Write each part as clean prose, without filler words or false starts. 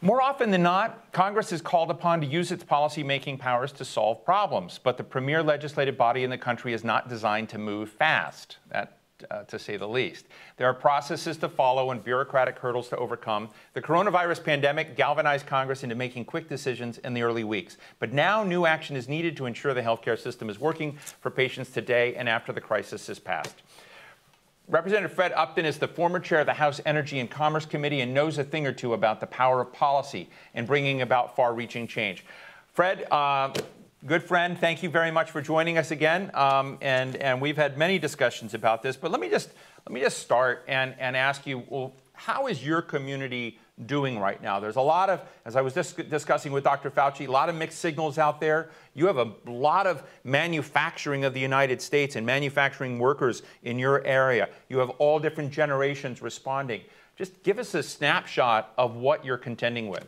More often than not, Congress is called upon to use its policy-making powers to solve problems, but the premier legislative body in the country is not designed to move fast, to say the least. There are processes to follow and bureaucratic hurdles to overcome. The coronavirus pandemic galvanized Congress into making quick decisions in the early weeks, but now new action is needed to ensure the healthcare system is working for patients today and after the crisis is passed. Representative Fred Upton is the former chair of the House Energy and Commerce Committee and knows a thing or two about the power of policy and bringing about far-reaching change. Fred, good friend, thank you very much for joining us again. And we've had many discussions about this, but let me just start and ask you, well, how is your community doing right now? There's a lot of, as I was discussing with Dr. Fauci, a lot of mixed signals out there. You have a lot of manufacturing of the United States and manufacturing workers in your area. You have all different generations responding. Just give us a snapshot of what you're contending with.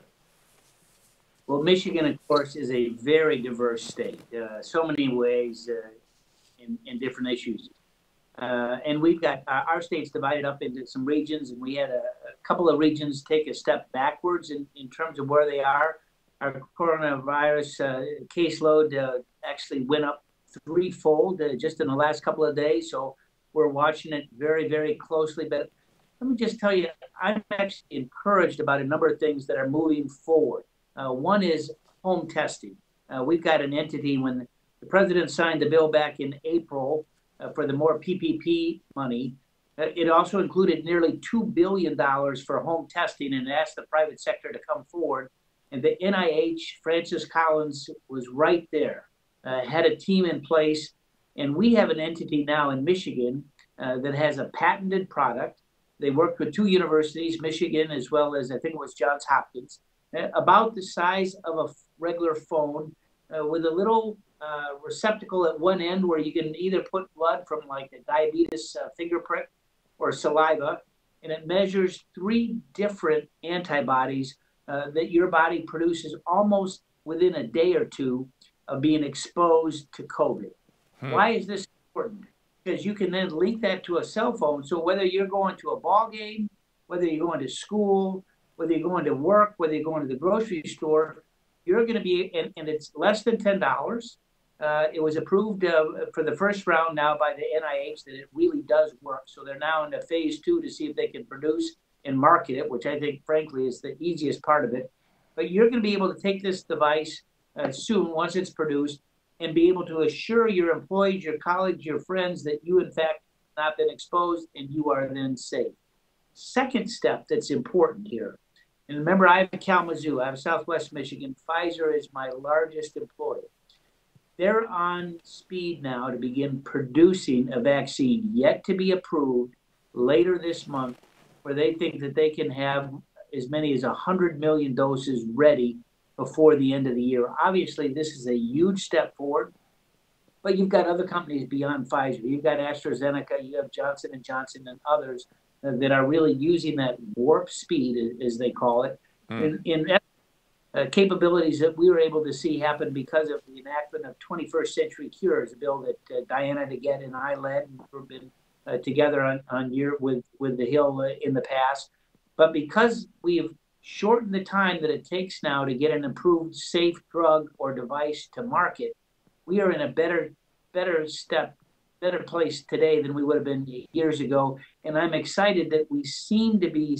Well, Michigan, of course, is a very diverse state, so many ways in different issues. And we've got our state's divided up into some regions, and we had a couple of regions take a step backwards in terms of where they are. Our coronavirus caseload actually went up threefold just in the last couple of days, so we're watching it very, very closely. But let me just tell you, I'm actually encouraged about a number of things that are moving forward. One is home testing. We've got an entity, when the president signed the bill back in April, for the more PPP money. It also included nearly $2 billion for home testing and asked the private sector to come forward. And the NIH, Francis Clemons, was right there, had a team in place. And we have an entity now in Michigan that has a patented product. They worked with two universities, Michigan as well as, I think it was Johns Hopkins, about the size of a regular phone with a little receptacle at one end where you can either put blood from like a diabetes finger prick or saliva, and it measures 3 different antibodies that your body produces almost within a day or two of being exposed to COVID. Why is this important? Because you can then link that to a cell phone. So whether you're going to a ball game, whether you're going to school, whether you're going to work, whether you're going to the grocery store, you're going to be, and it's less than $10. It was approved for the first round now by the NIH that it really does work. So they're now into phase 2 to see if they can produce and market it, which I think, frankly, is the easiest part of it. But you're going to be able to take this device soon, once it's produced, and be able to assure your employees, your colleagues, your friends that you, in fact, have not been exposed and you are then safe. Second step that's important here. And remember, I have Kalamazoo, I have Southwest Michigan. Pfizer is my largest employer. They're on speed now to begin producing a vaccine yet to be approved later this month, where they think that they can have as many as 100 million doses ready before the end of the year. Obviously, this is a huge step forward, but you've got other companies beyond Pfizer. You've got AstraZeneca, you have Johnson & Johnson and others that are really using that warp speed, as they call it, in capabilities that we were able to see happen because of the enactment of 21st Century Cures, a bill that Diana DeGette and I led, and we've been together on year with the Hill in the past. But because we've shortened the time that it takes now to get an approved safe drug or device to market, we are in a better place today than we would have been years ago. And I'm excited that we seem to be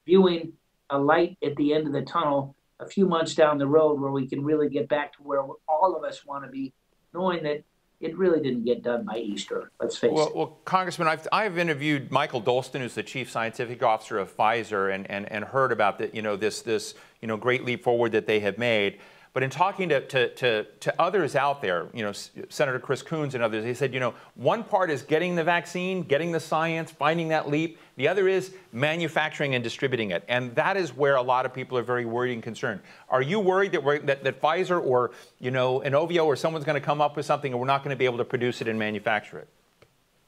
viewing a light at the end of the tunnel a few months down the road, where we can really get back to where all of us want to be, knowing that it really didn't get done by Easter, let's face it. Well, Congressman, I've interviewed Michael Dolston, who's the chief scientific officer of Pfizer, and heard about this great leap forward that they have made. But in talking to others out there, Senator Chris Coons and others, they said, one part is getting the vaccine, getting the science, finding that leap. The other is manufacturing and distributing it. And that is where a lot of people are very worried and concerned. Are you worried that Pfizer or, Inovio or someone's going to come up with something and we're not going to be able to produce it and manufacture it?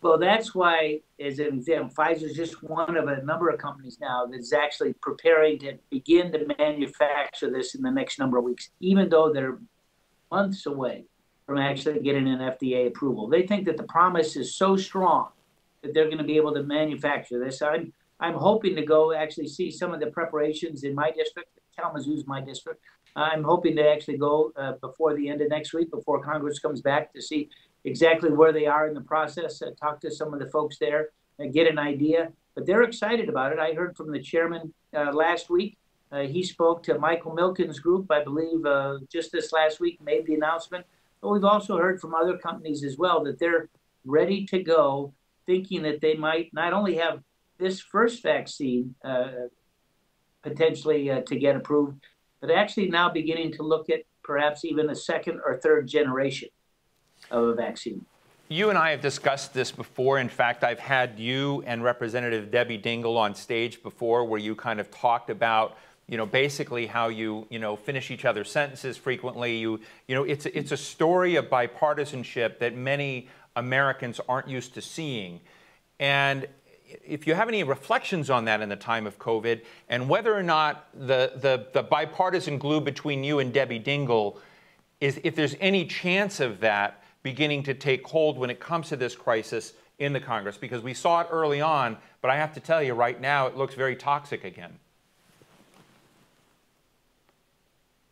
Well, that's why, as an example, Pfizer is just one of a number of companies now that's actually preparing to begin to manufacture this in the next number of weeks, even though they're months away from actually getting an FDA approval. They think that the promise is so strong that they're going to be able to manufacture this. I'm hoping to go actually see some of the preparations in my district. Kalamazoo is my district. I'm hoping to actually go before the end of next week, before Congress comes back, to see exactly where they are in the process, talk to some of the folks there, get an idea. But they're excited about it. I heard from the chairman last week. He spoke to Michael Milken's group, I believe, just this last week, made the announcement. But we've also heard from other companies as well that they're ready to go, thinking that they might not only have this first vaccine potentially to get approved, but actually now beginning to look at perhaps even a second or third generation of a vaccine. You and I have discussed this before. In fact, I've had you and Representative Debbie Dingell on stage before, where you kind of talked about, basically how you finish each other's sentences frequently. It's a story of bipartisanship that many Americans aren't used to seeing. And if you have any reflections on that in the time of COVID, and whether or not the bipartisan glue between you and Debbie Dingell is, if there's any chance of that beginning to take hold when it comes to this crisis in the Congress, because we saw it early on, but I have to tell you right now, it looks very toxic again.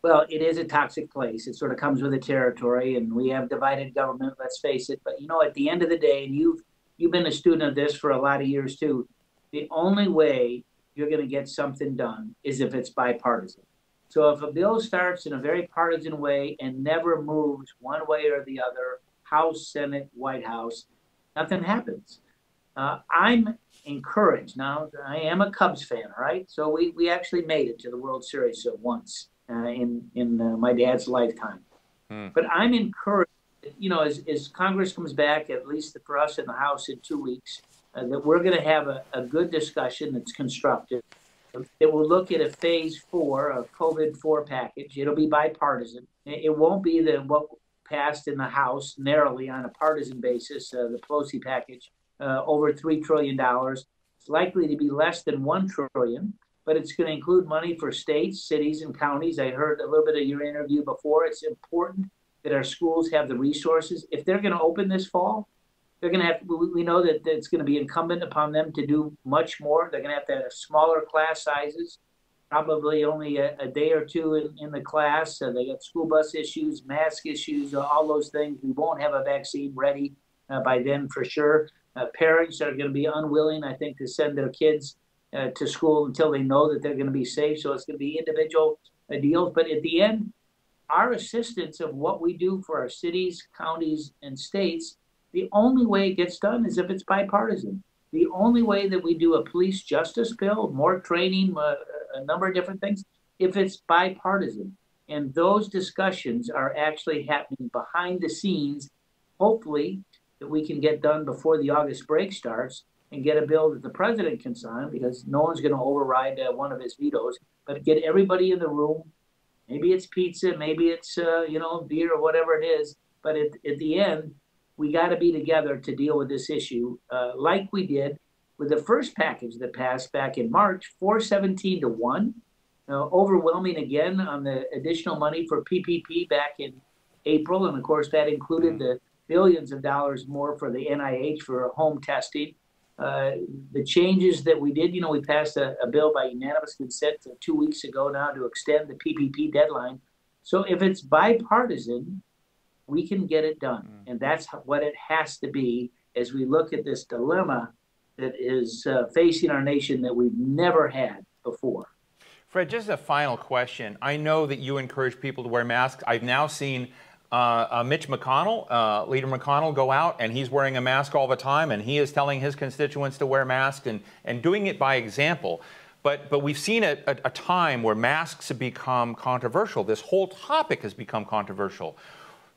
Well, it is a toxic place. It sort of comes with the territory, and we have divided government, let's face it. But, at the end of the day, and you've been a student of this for a lot of years too, the only way you're going to get something done is if it's bipartisan. So if a bill starts in a very partisan way and never moves one way or the other, House, Senate, White House, nothing happens. I'm encouraged. Now, I am a Cubs fan, right? So we actually made it to the World Series once in my dad's lifetime. But I'm encouraged, as Congress comes back, at least for us in the House in 2 weeks, that we're going to have a good discussion that's constructive. It will look at a phase 4, a COVID-4 package. It'll be bipartisan. It won't be what passed in the House narrowly on a partisan basis, the Pelosi package, over $3 trillion. It's likely to be less than $1 trillion, but it's going to include money for states, cities, and counties. I heard a little bit of your interview before. It's important that our schools have the resources. If they're going to open this fall, they're going to have, we know that it's going to be incumbent upon them to do much more. They're going to have smaller class sizes, probably only a day or two in the class. They got school bus issues, mask issues, all those things. We won't have a vaccine ready by then for sure. Parents are going to be unwilling, I think, to send their kids to school until they know that they're going to be safe. So it's going to be individual deals. But at the end, our assistance of what we do for our cities, counties, and states, the only way it gets done is if it's bipartisan. The only way that we do a police justice bill, more training, a number of different things, if it's bipartisan. And those discussions are actually happening behind the scenes, hopefully, that we can get done before the August break starts and get a bill that the president can sign, because no one's going to override one of his vetoes, but get everybody in the room. Maybe it's pizza, maybe it's, beer or whatever it is. But at the end, we got to be together to deal with this issue, like we did with the first package that passed back in March, 417-1, overwhelming again on the additional money for PPP back in April. And of course, that included the billions of dollars more for the NIH for home testing. The changes that we did, we passed a bill by unanimous consent 2 weeks ago now to extend the PPP deadline. So if it's bipartisan, we can get it done. And that's what it has to be as we look at this dilemma that is facing our nation that we've never had before. Fred, just a final question. I know that you encourage people to wear masks. I've now seen Mitch McConnell, Leader McConnell, go out, and he's wearing a mask all the time, and he is telling his constituents to wear masks and doing it by example. But we've seen a time where masks have become controversial. This whole topic has become controversial.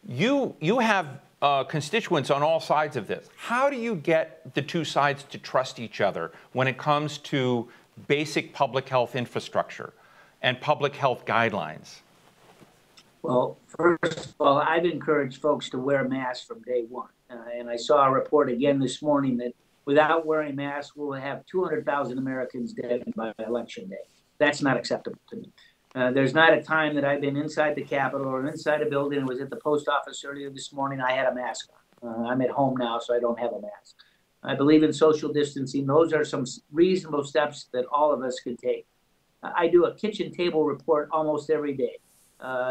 You have constituents on all sides of this. How do you get the two sides to trust each other when it comes to basic public health infrastructure and public health guidelines? Well, first of all, I've encouraged folks to wear masks from day one. And I saw a report again this morning that without wearing masks, we'll have 200,000 Americans dead by election day. That's not acceptable to me. There's not a time that I've been inside the Capitol or inside a building. I was at the post office earlier this morning. I had a mask on. I'm at home now, so I don't have a mask. I believe in social distancing. Those are some reasonable steps that all of us can take. I do a kitchen table report almost every day.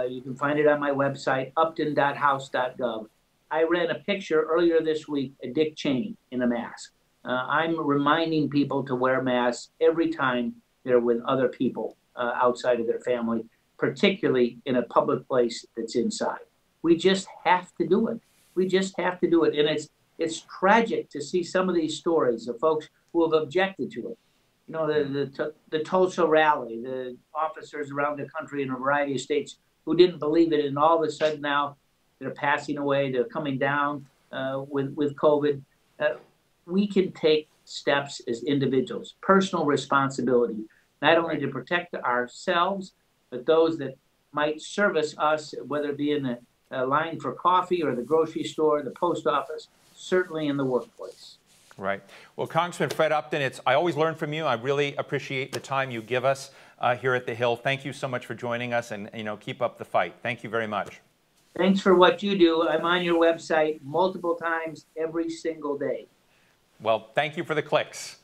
You can find it on my website, upton.house.gov. I ran a picture earlier this week of Dick Cheney in a mask. I'm reminding people to wear masks every time they're with other people outside of their family, particularly in a public place that's inside. We just have to do it. We just have to do it. And it's tragic to see some of these stories of folks who have objected to it. You know, the Tulsa rally, the officers around the country in a variety of states who didn't believe it, and all of a sudden now they're passing away, they're coming down with COVID. We can take steps as individuals, personal responsibility, not only to protect ourselves, but those that might service us, whether it be in a line for coffee or the grocery store, the post office, certainly in the workplace. Right. Well, Congressman Fred Upton, I always learn from you. I really appreciate the time you give us here at the Hill. Thank you so much for joining us, and keep up the fight. Thank you very much. Thanks for what you do. I'm on your website multiple times every single day. Well, thank you for the clicks.